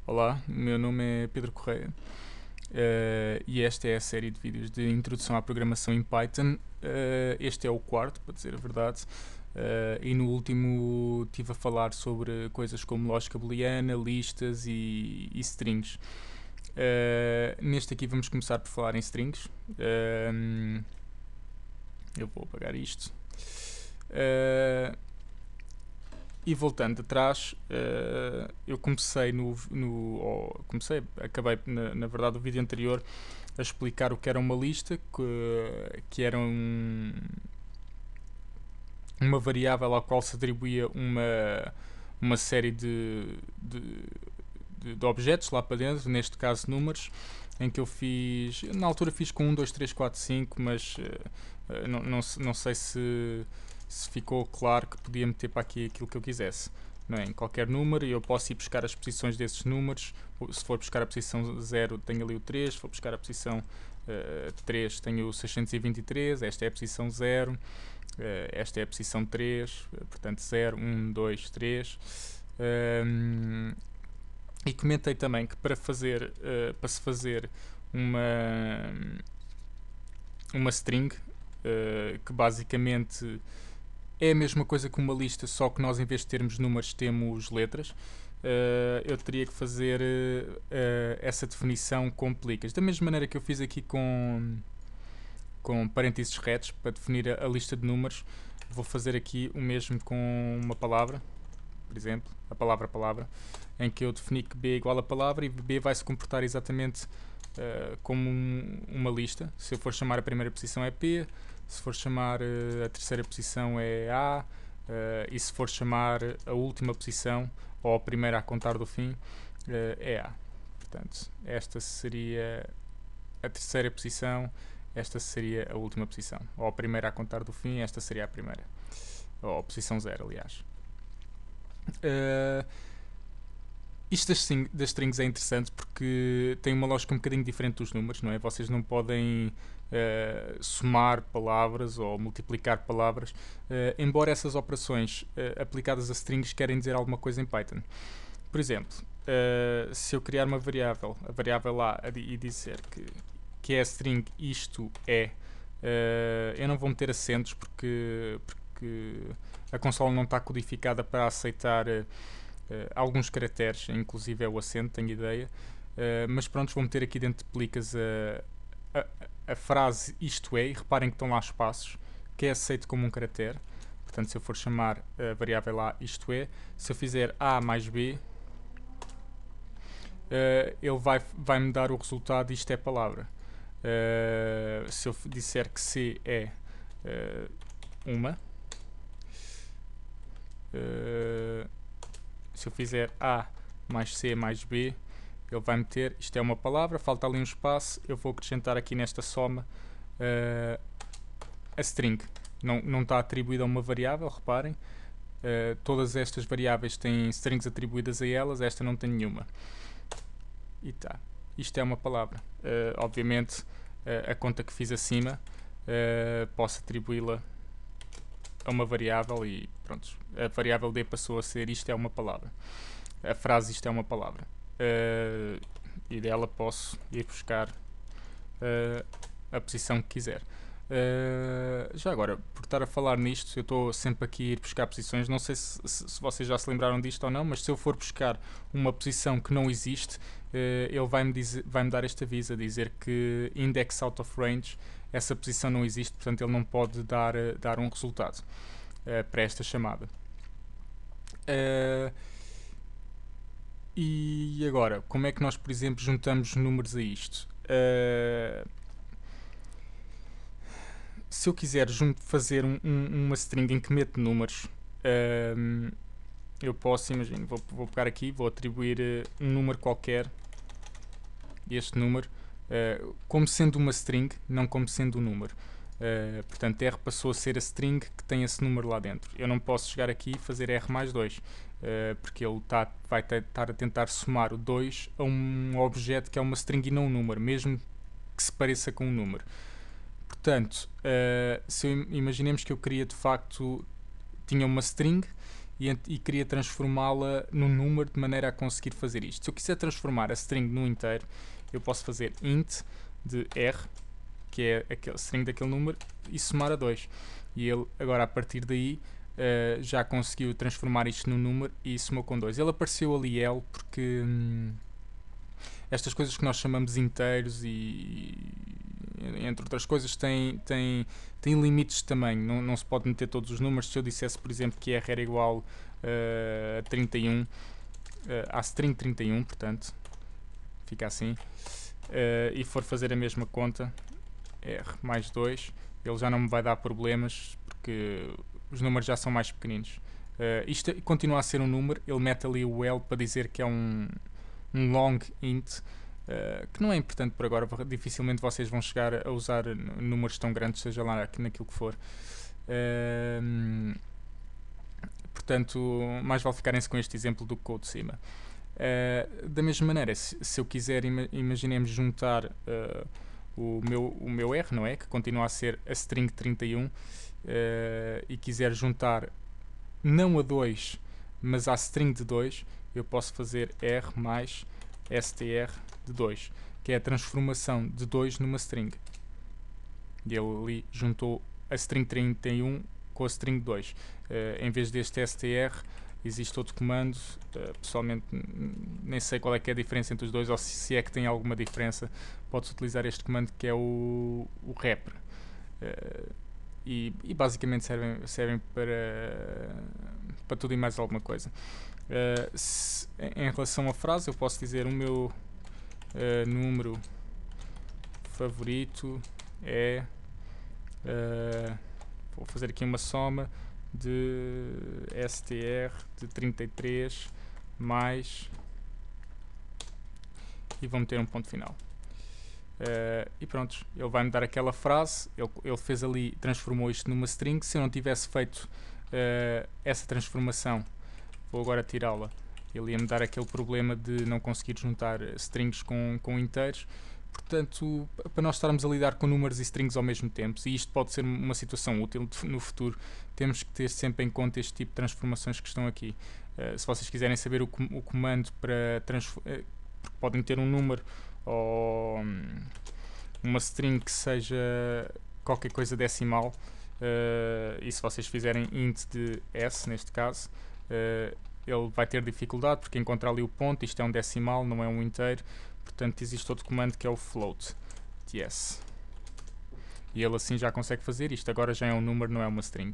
Olá, o meu nome é Pedro Correia e esta é a série de vídeos de introdução à programação em Python. Este é o quarto, para dizer a verdade, e no último estive a falar sobre coisas como lógica booleana, listas e strings. Neste aqui vamos começar por falar em strings. Eu vou apagar isto. E voltando atrás, eu comecei acabei na verdade o vídeo anterior a explicar o que era uma lista, que era uma variável à qual se atribuía uma série de objetos lá para dentro, neste caso números, em que eu fiz, na altura fiz com 1, 2, 3, 4, 5, mas não sei se ficou claro que podia meter para aqui aquilo que eu quisesse. Não é? Em qualquer número, eu posso ir buscar as posições desses números. Se for buscar a posição 0, tenho ali o 3. Se for buscar a posição 3, tenho o 623. Esta é a posição 0. Esta é a posição 3. Portanto, 0, 1, 2, 3. E comentei também que para se fazer uma string, que basicamente é a mesma coisa que uma lista, só que nós em vez de termos números temos letras. Eu teria que fazer essa definição com plicas. Da mesma maneira que eu fiz aqui com parênteses retos para definir a lista de números, vou fazer aqui o mesmo com uma palavra, por exemplo, a palavra, em que eu defini que B é igual a palavra e B vai se comportar exatamente como uma lista. Se eu for chamar a primeira posição é P, se for chamar a terceira posição é A, e se for chamar a última posição, ou a primeira a contar do fim, é A. Portanto, esta seria a terceira posição, esta seria a última posição. Ou a primeira a contar do fim, esta seria a primeira. Ou a posição 0, aliás. Isto das strings é interessante porque tem uma lógica um bocadinho diferente dos números, não é? Vocês não podem somar palavras ou multiplicar palavras, embora essas operações aplicadas a strings querem dizer alguma coisa em Python. Por exemplo, se eu criar uma variável, a variável A, e dizer que é a string isto é, eu não vou meter acentos porque a consola não está codificada para aceitar alguns caracteres, inclusive é o acento, tenho ideia, mas pronto, vou meter aqui dentro de plicas a frase isto é, e reparem que estão lá espaços, que é aceito como um caractere. Portanto, se eu for chamar a variável A isto é, se eu fizer A mais B, ele vai-me dar o resultado isto é palavra. Se eu disser que C é uma, se eu fizer A mais C mais B, ele vai meter, isto é uma palavra, falta ali um espaço, eu vou acrescentar aqui nesta soma a string. Não está atribuída a uma variável, reparem. Todas estas variáveis têm strings atribuídas a elas, esta não tem nenhuma. E tá. Isto é uma palavra. Obviamente, a conta que fiz acima, posso atribuí-la a uma variável e pronto, a variável D passou a ser isto é uma palavra. A frase isto é uma palavra. E dela posso ir buscar a posição que quiser. Já agora, por estar a falar nisto, eu estou sempre aqui a ir buscar posições. Não sei se vocês já se lembraram disto ou não, mas se eu for buscar uma posição que não existe, ele vai-me dar este aviso a dizer que index out of range, essa posição não existe, portanto ele não pode dar um resultado para esta chamada. E agora, como é que nós, por exemplo, juntamos números a isto? Se eu quiser fazer uma string em que meto números, eu posso, imagino, vou pegar aqui, vou atribuir um número qualquer, este número, como sendo uma string, não como sendo um número. Portanto, R passou a ser a string que tem esse número lá dentro. Eu não posso chegar aqui e fazer R mais 2, porque ele vai estar a tentar somar o 2 a um objeto que é uma string e não um número, mesmo que se pareça com um número. Portanto, imaginemos que eu queria de facto, tinha uma string e queria transformá-la num número de maneira a conseguir fazer isto. Se eu quiser transformar a string num inteiro, eu posso fazer int de r, que é a string daquele número, e somar a 2. E ele agora, a partir daí, já conseguiu transformar isto num número e somou com 2. Ele apareceu ali L porque estas coisas que nós chamamos inteiros e entre outras coisas têm limites de tamanho. Não se pode meter todos os números. Se eu dissesse, por exemplo, que r era igual a 31, à string 31, portanto, fica assim, e for fazer a mesma conta, r mais 2, ele já não me vai dar problemas porque os números já são mais pequeninos. Isto continua a ser um número, ele mete ali o L para dizer que é um long int, que não é importante por agora, dificilmente vocês vão chegar a usar números tão grandes, seja lá naquilo que for. Portanto, mais vale ficarem-se com este exemplo do que com o de cima. Da mesma maneira, se eu quiser, imaginemos juntar o meu R, não é? Que continua a ser a string 31, e quiser juntar não a 2, mas à string de 2, eu posso fazer R mais str de 2, que é a transformação de 2 numa string. E ele ali juntou a string 31 com a string 2. Em vez deste str, existe outro comando. Pessoalmente nem sei qual é que é a diferença entre os dois, ou se é que tem alguma diferença. Podes utilizar este comando que é o wrapper. E basicamente servem para tudo e mais alguma coisa. Em relação à frase, eu posso dizer o meu número favorito é, vou fazer aqui uma soma de str de 33 mais, e vou meter um ponto final. E pronto, ele vai me dar aquela frase. Ele fez ali, transformou isto numa string. Se eu não tivesse feito essa transformação, vou agora tirá-la, ele ia me dar aquele problema de não conseguir juntar strings com inteiros. Portanto, para nós estarmos a lidar com números e strings ao mesmo tempo, e isto pode ser uma situação útil no futuro, temos que ter sempre em conta este tipo de transformações que estão aqui. Se vocês quiserem saber o comando para transformar, podem ter um número ou uma string que seja qualquer coisa decimal, e se vocês fizerem int de s, neste caso, ele vai ter dificuldade porque encontra ali o ponto. Isto é um decimal, não é um inteiro. Portanto, existe outro comando que é o float de s, e ele assim já consegue fazer isto. Agora já é um número, não é uma string.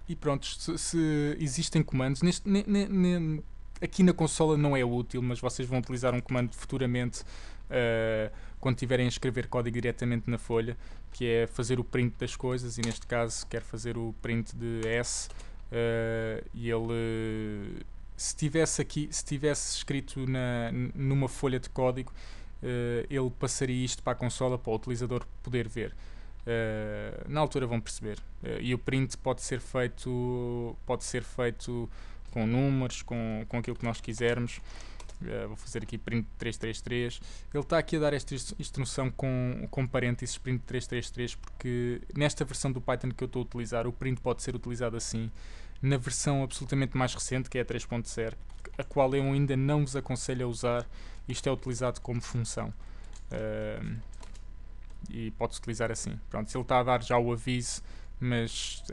E pronto, se existem comandos aqui na consola não é útil, mas vocês vão utilizar um comando futuramente, quando estiverem a escrever código diretamente na folha, que é fazer o print das coisas. E neste caso quero fazer o print de s, e ele, se tivesse escrito numa folha de código, ele passaria isto para a consola, para o utilizador poder ver. Na altura vão perceber. E o print pode ser feito com números, com aquilo que nós quisermos. Vou fazer aqui print 333. Ele está aqui a dar esta instrução com parênteses, print 333, porque nesta versão do Python que eu estou a utilizar, o print pode ser utilizado assim. Na versão absolutamente mais recente, que é a 3.0, a qual eu ainda não vos aconselho a usar, isto é utilizado como função. E pode-se utilizar assim. Pronto, ele está a dar já o aviso, mas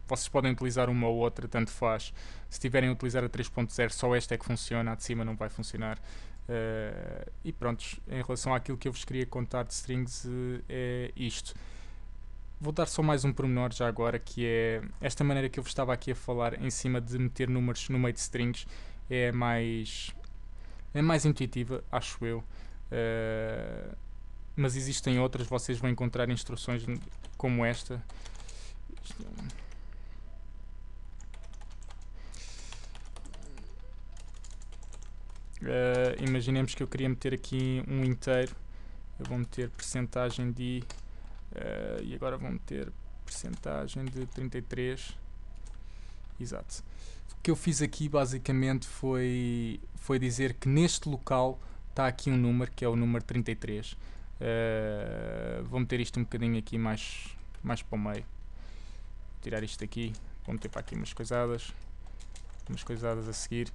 vocês podem utilizar uma ou outra, tanto faz. Se estiverem a utilizar a 3.0, só esta é que funciona, a de cima não vai funcionar. E pronto, em relação àquilo que eu vos queria contar de strings, é isto. Vou dar só mais um pormenor já agora, que é esta maneira que eu vos estava aqui a falar em cima de meter números no meio de strings, é mais intuitiva, acho eu. Mas existem outras, vocês vão encontrar instruções como esta. Imaginemos que eu queria meter aqui um inteiro. Eu vou meter percentagem de e agora vou meter percentagem de 33. Exato. O que eu fiz aqui basicamente foi dizer que neste local está aqui um número, que é o número 33. Vou meter isto um bocadinho aqui mais para o meio. tirar isto daqui, vou meter para aqui umas coisadas a seguir,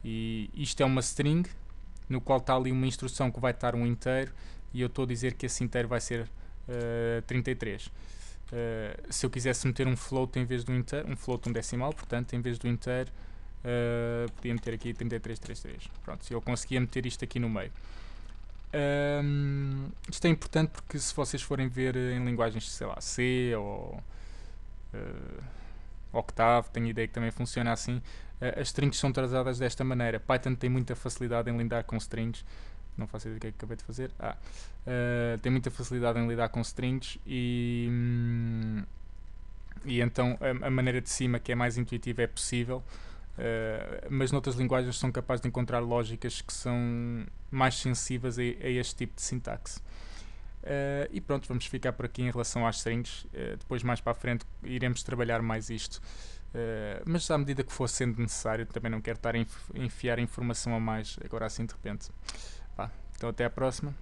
e isto é uma string no qual está ali uma instrução que vai estar um inteiro, e eu estou a dizer que esse inteiro vai ser 33. Se eu quisesse meter um float em vez do inteiro, um float, um decimal, portanto, em vez do inteiro, podia meter aqui 3333. Pronto, eu conseguia meter isto aqui no meio. Isto é importante porque se vocês forem ver em linguagens, sei lá, C ou Octave, tenho ideia que também funciona assim, as strings são tratadas desta maneira. Python tem muita facilidade em lidar com strings. Não faço ideia do que é que acabei de fazer. Tem muita facilidade em lidar com strings e então a maneira de cima, que é mais intuitiva, é possível. Mas noutras linguagens são capazes de encontrar lógicas que são mais sensíveis a este tipo de sintaxe. E pronto, vamos ficar por aqui em relação às strings. Depois, mais para a frente, iremos trabalhar mais isto. Mas à medida que for sendo necessário, também não quero estar a enfiar informação a mais agora assim de repente. Então até à próxima.